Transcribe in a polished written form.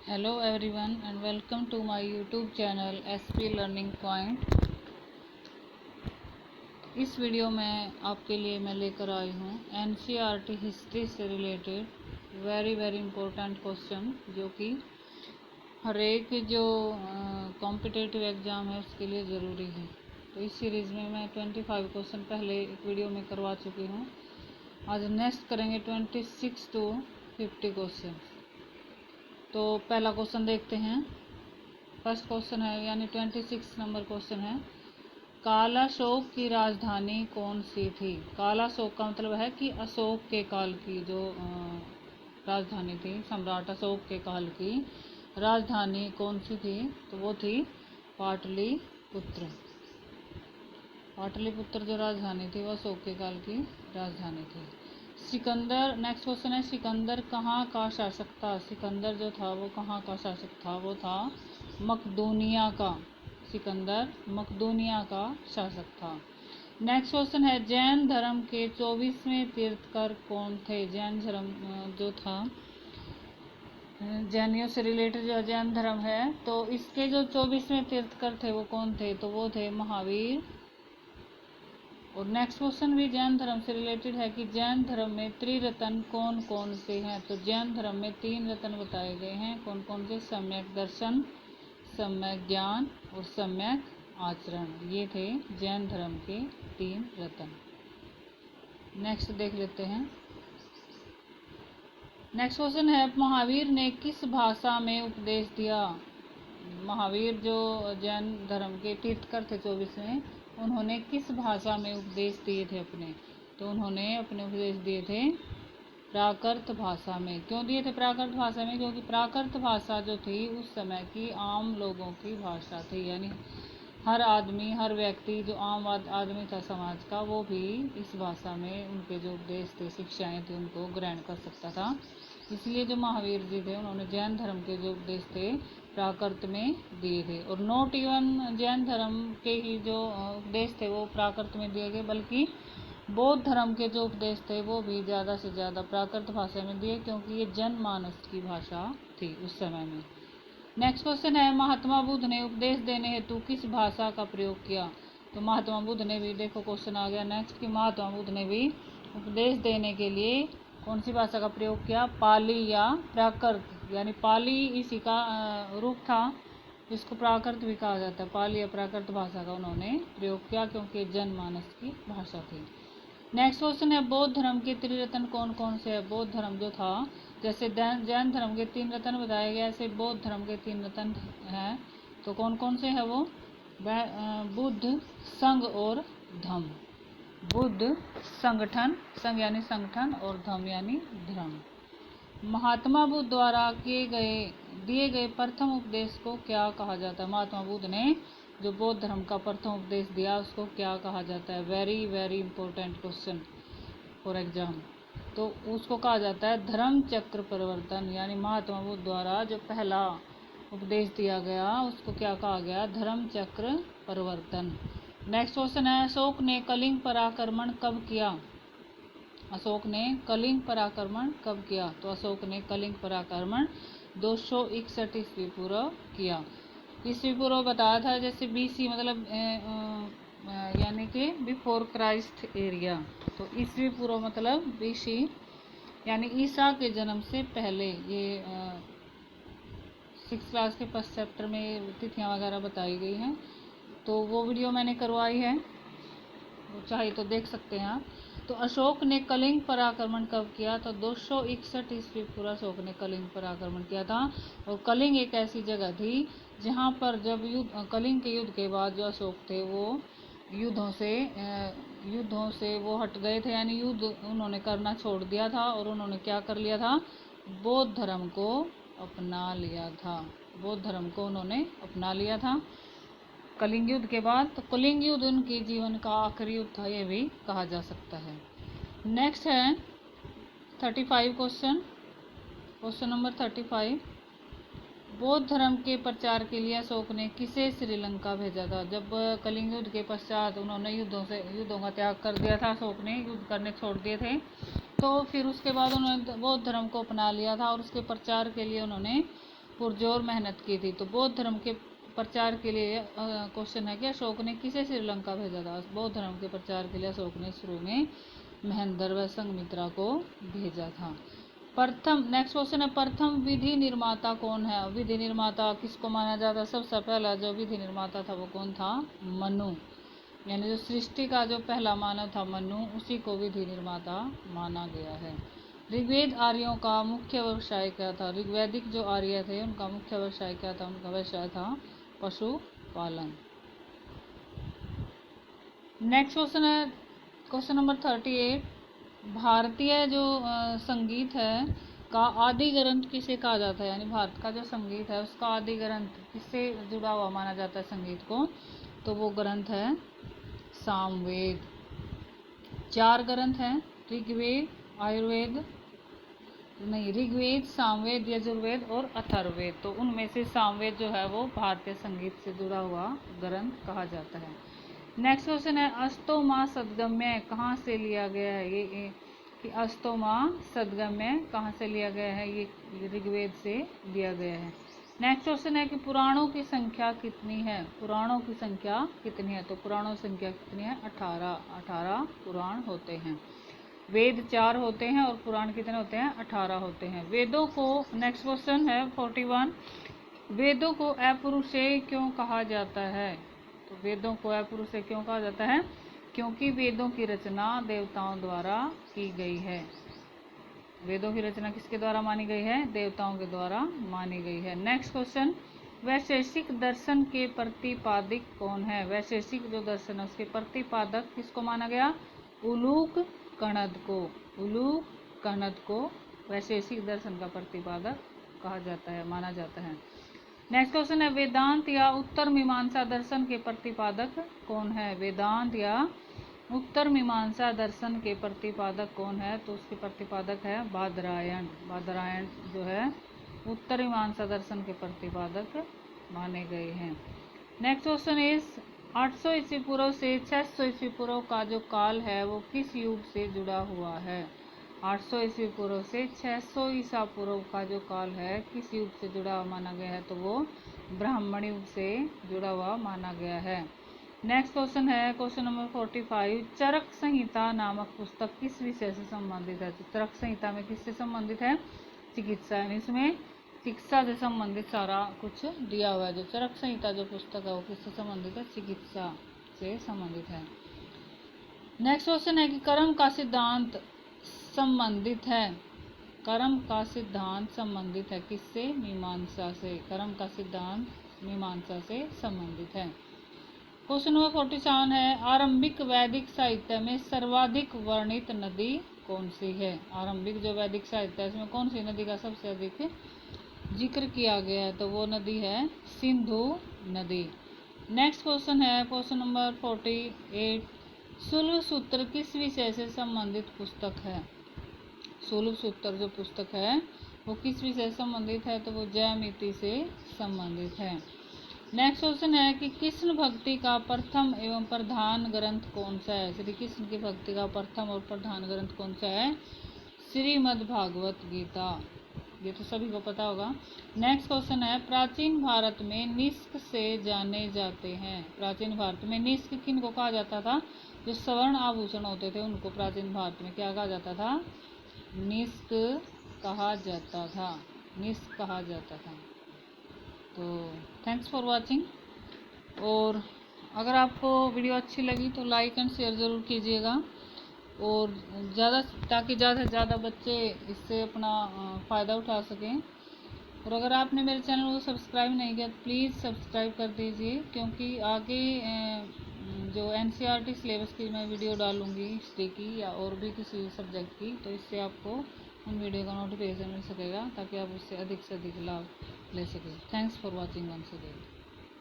Hello everyone and welcome to my YouTube channel SP Learning Point। इस video में आपके लिए मैं लेकर आई हूँ NCERT हिस्ट्री से रिलेटेड वेरी इम्पोर्टेंट क्वेश्चन, जो कि हर एक जो कॉम्पिटिटिव एग्ज़ाम है उसके लिए ज़रूरी है। तो इस सीरीज़ में मैं 25 क्वेश्चन पहले एक वीडियो में करवा चुकी हूँ। आज नेक्स्ट करेंगे 26 to 50 क्वेश्चन। तो पहला क्वेश्चन देखते हैं। फर्स्ट क्वेश्चन है, यानी 26 नंबर क्वेश्चन है, कालाशोक की राजधानी कौन सी थी। कालाशोक का मतलब है कि अशोक के काल की जो राजधानी थी, सम्राट अशोक के काल की राजधानी कौन सी थी, तो वो थी पाटलिपुत्र। पाटलिपुत्र जो राजधानी थी वो अशोक के काल की राजधानी थी। सिकंदर, नेक्स्ट क्वेश्चन है, सिकंदर कहाँ का शासक था। सिकंदर जो था वो कहाँ का शासक था, वो था मकदूनिया का। सिकंदर मकदूनिया का शासक था। नेक्स्ट क्वेश्चन है, जैन धर्म के 24वें तीर्थकर कौन थे। जैन धर्म जो था, जैनियों से रिलेटेड जो जैन धर्म है, तो इसके जो 24वें तीर्थकर थे वो कौन थे, तो वो थे महावीर। और नेक्स्ट क्वेश्चन भी जैन धर्म से रिलेटेड है कि जैन धर्म में त्रिरत्न कौन कौन से हैं। तो जैन धर्म में 3 रत्न बताए गए हैं। कौन कौन से, सम्यक दर्शन, सम्यक ज्ञान और सम्यक आचरण। ये थे जैन धर्म के 3 रत्न। नेक्स्ट देख लेते हैं। नेक्स्ट क्वेश्चन है, महावीर ने किस भाषा में उपदेश दिया। महावीर जो जैन धर्म के तीर्थकर थे 24वें, उन्होंने किस भाषा में उपदेश दिए थे अपने, तो उन्होंने अपने उपदेश दिए थे प्राकृत भाषा में। क्यों दिए थे प्राकृत भाषा में, क्योंकि प्राकृत भाषा जो थी उस समय की आम लोगों की भाषा थी, यानी हर आदमी, हर व्यक्ति जो आम आदमी था समाज का, वो भी इस भाषा में उनके जो उपदेश थे, शिक्षाएं थी, उनको ग्रहण कर सकता था। इसलिए जो महावीर जी थे उन्होंने जैन धर्म के जो उपदेश थे प्राकृत में दिए थे। और नॉट इवन जैन धर्म के ही जो उपदेश थे वो प्राकृत में दिए गए, बल्कि बौद्ध धर्म के जो उपदेश थे वो भी ज़्यादा से ज़्यादा प्राकृत भाषा में दिए, क्योंकि ये जनमानस की भाषा थी उस समय में। नेक्स्ट क्वेश्चन है, महात्मा बुद्ध ने उपदेश देने हेतु किस भाषा का प्रयोग किया। तो महात्मा बुद्ध ने भी, देखो क्वेश्चन आ गया नेक्स्ट, कि महात्मा बुद्ध ने भी उपदेश देने के लिए कौन सी भाषा का प्रयोग किया, पाली या प्राकृत। यानी पाली इसी का रूप था, जिसको प्राकृत भी कहा जाता है। पाली या प्राकृत भाषा का उन्होंने प्रयोग किया, क्योंकि जनमानस की भाषा थी। नेक्स्ट क्वेश्चन है, बौद्ध धर्म के त्रिरत्न कौन कौन से है। बौद्ध धर्म जो था, जैसे जैन धर्म के 3 रत्न बताए गए, ऐसे बौद्ध धर्म के 3 रत्न हैं। तो कौन कौन से है वो, बुद्ध, संघ और धम्म। बुद्ध संगठन, संघ यानी संगठन, और धम्म यानी धर्म। महात्मा बुद्ध द्वारा दिए गए प्रथम उपदेश को क्या कहा जाता है। महात्मा बुद्ध ने जो बौद्ध धर्म का प्रथम उपदेश दिया उसको क्या कहा जाता है। Very important question for exam. तो उसको कहा जाता है धर्म चक्र परिवर्तन। यानी महात्मा बुद्ध द्वारा जो पहला उपदेश दिया गया उसको क्या कहा गया, धर्म चक्र परिवर्तन। नेक्स्ट क्वेश्चन है, अशोक ने कलिंग पर आक्रमण कब किया। अशोक ने कलिंग पर आक्रमण कब किया। तो अशोक ने कलिंग पर आक्रमण 261 ईस्वी पूर्व किया। ईस्वी पूर्व बताया था, जैसे BC मतलब यानी कि बिफोर क्राइस्ट एरिया। तो ईस्वी पूर्व मतलब BC यानी ईसा के जन्म से पहले। ये 6th क्लास के फर्स्ट चैप्टर में तिथियां वगैरह बताई गई हैं, तो वो वीडियो मैंने करवाई है, वो चाहे तो देख सकते हैं आप। तो अशोक ने कलिंग पर आक्रमण कब किया, तो 261 ईस्वी पूर्व अशोक ने कलिंग पर आक्रमण किया था। और कलिंग एक ऐसी जगह थी जहाँ पर जब कलिंग के युद्ध के बाद जो अशोक थे वो युद्धों से वो हट गए थे, यानी युद्ध उन्होंने करना छोड़ दिया था, और उन्होंने क्या कर लिया था, बौद्ध धर्म को अपना लिया था। बौद्ध धर्म को उन्होंने अपना लिया था कलिंग युद्ध के बाद। तो कलिंग युद्ध उनके जीवन का आखिरी युद्ध था, ये भी कहा जा सकता है। नेक्स्ट है 35 क्वेश्चन नंबर 35। बौद्ध धर्म के प्रचार के लिए अशोक ने किसे श्रीलंका भेजा था। जब कलिंग युद्ध के पश्चात उन्होंने युद्धों का त्याग कर दिया था, अशोक ने युद्ध करने छोड़ दिए थे, तो फिर उसके बाद उन्होंने बौद्ध धर्म को अपना लिया था, और उसके प्रचार के लिए उन्होंने पुरजोर मेहनत की थी। तो बौद्ध धर्म के प्रचार के लिए क्वेश्चन है कि अशोक ने किसे श्रीलंका भेजा था। बौद्ध धर्म के प्रचार के लिए अशोक ने शुरू में महेंद्र व संघमित्रा को भेजा था। प्रथम नेक्स्ट क्वेश्चन है, प्रथम विधि निर्माता कौन है। विधि निर्माता किसको माना जाता है? सबसे पहला जो विधि निर्माता था वो कौन था? मनु, यानी जो सृष्टि का जो पहला मानव था मनु, उसी को विधि निर्माता माना गया है। ऋग्वेद आर्यों का मुख्य व्यवसाय क्या था? ऋग्वैदिक जो आर्य थे उनका मुख्य व्यवसाय क्या था? उनका व्यवसाय था पशुपालन। नेक्स्ट क्वेश्चन है क्वेश्चन नंबर 38, भारतीय जो संगीत है का आदि ग्रंथ किसे कहा जाता है? यानी भारत का जो संगीत है उसका आदि ग्रंथ किससे जुड़ा हुआ माना जाता है संगीत को? तो वो ग्रंथ है सामवेद। 4 ग्रंथ हैं, ऋग्वेद, आयुर्वेद नहीं ऋग्वेद, सामवेद, यजुर्वेद और अथर्ववेद। तो उनमें से सामवेद जो है वो भारतीय संगीत से जुड़ा हुआ ग्रंथ कहा जाता है। नेक्स्ट क्वेश्चन है, अस्तोमा सदगम्य कहाँ से लिया गया है? ये कि अस्तोमा सदगम्य कहाँ से लिया गया है? ये ऋग्वेद से लिया गया है। नेक्स्ट क्वेश्चन है कि पुराणों की संख्या कितनी है? पुराणों की संख्या कितनी है? तो पुराणों की संख्या कितनी है? 18 पुराण होते हैं। वेद 4 होते हैं और पुराण कितने होते हैं? 18 होते हैं। वेदों को नेक्स्ट क्वेश्चन है 41, वेदों को अपौरुषेय क्यों कहा जाता है? तो वेदों को अपौरुषेय क्यों कहा जाता है? क्योंकि वेदों की रचना देवताओं द्वारा की गई है। वेदों की रचना किसके द्वारा मानी गई है? देवताओं के द्वारा मानी गई है। नेक्स्ट क्वेश्चन, वैशेषिक दर्शन के प्रतिपादक कौन है? वैशेषिक जो दर्शन है उसके प्रतिपादक किसको माना गया? उलूक कणद को। उलूक कणद को वैशेषिक दर्शन का प्रतिपादक कहा जाता है, माना जाता है। नेक्स्ट क्वेश्चन है, वेदांत या उत्तर मीमांसा दर्शन के प्रतिपादक कौन है? वेदांत या उत्तर मीमांसा दर्शन के प्रतिपादक कौन है? तो उसके प्रतिपादक है बादरायण। बादरायण जो है उत्तर मीमांसा दर्शन के प्रतिपादक माने गए हैं। नेक्स्ट क्वेश्चन इज 800 ईस्वी पूर्व से 600 ईस्वी पूर्व का जो काल है वो किस युग से जुड़ा हुआ है? 800 ईस्वी पूर्व से 600 ईसा पूर्व का जो काल है किस युग से जुड़ा हुआ माना गया है? तो वो ब्राह्मण युग से जुड़ा हुआ माना गया है। नेक्स्ट क्वेश्चन है क्वेश्चन नंबर 45, चरक संहिता नामक पुस्तक किस विषय से संबंधित है? तो चरक संहिता में किससे संबंधित है? चिकित्सा, इसमें चिकित्सा से संबंधित सारा कुछ दिया हुआ है। जो चरक संहिता जो पुस्तक है वो किससे संबंधित है? चिकित्सा से संबंधित है। नेक्स्ट क्वेश्चन है कि कर्म का सिद्धांत संबंधित है, कर्म का सिद्धांत संबंधित है किससे? मीमांसा से। कर्म का सिद्धांत मीमांसा से संबंधित है। क्वेश्चन नंबर 47 है, आरंभिक वैदिक साहित्य में सर्वाधिक वर्णित नदी कौन सी है? आरंभिक जो वैदिक साहित्य है इसमें कौन सी नदी का सबसे अधिक जिक्र किया गया है? तो वो नदी है सिंधु नदी। नेक्स्ट क्वेश्चन है क्वेश्चन नंबर 48, सुलभ सूत्र किस विषय से संबंधित पुस्तक है? सुलभ सूत्र जो पुस्तक है वो किस विषय से संबंधित है? तो वो ज्यामिति से संबंधित है। नेक्स्ट क्वेश्चन है कि कृष्ण भक्ति का प्रथम एवं प्रधान ग्रंथ कौन सा है? श्री कृष्ण की भक्ति का प्रथम और प्रधान ग्रंथ कौन सा है? श्रीमद् भागवत गीता। ये तो सभी को पता होगा। नेक्स्ट क्वेश्चन है, प्राचीन भारत में निष्क से जाने जाते हैं। प्राचीन भारत में निष्क किन को कहा जाता था? जो स्वर्ण आभूषण होते थे उनको प्राचीन भारत में क्या कहा जाता था? निष्क कहा जाता था। निष्क कहा जाता था। तो थैंक्स फॉर वाचिंग, और अगर आपको वीडियो अच्छी लगी तो लाइक एंड शेयर ज़रूर कीजिएगा, और ताकि ज़्यादा से ज़्यादा बच्चे इससे अपना फ़ायदा उठा सकें। और अगर आपने मेरे चैनल को सब्सक्राइब नहीं किया तो प्लीज़ सब्सक्राइब कर दीजिए, क्योंकि आगे जो NCERT सिलेबस की मैं वीडियो डालूँगी हिस्ट्री की या और भी किसी सब्जेक्ट की, तो इससे आपको उन वीडियो का नोटिफिकेशन मिल सकेगा ताकि आप उससे अधिक से अधिक लाभ ले सकें। Thanks for watching once again.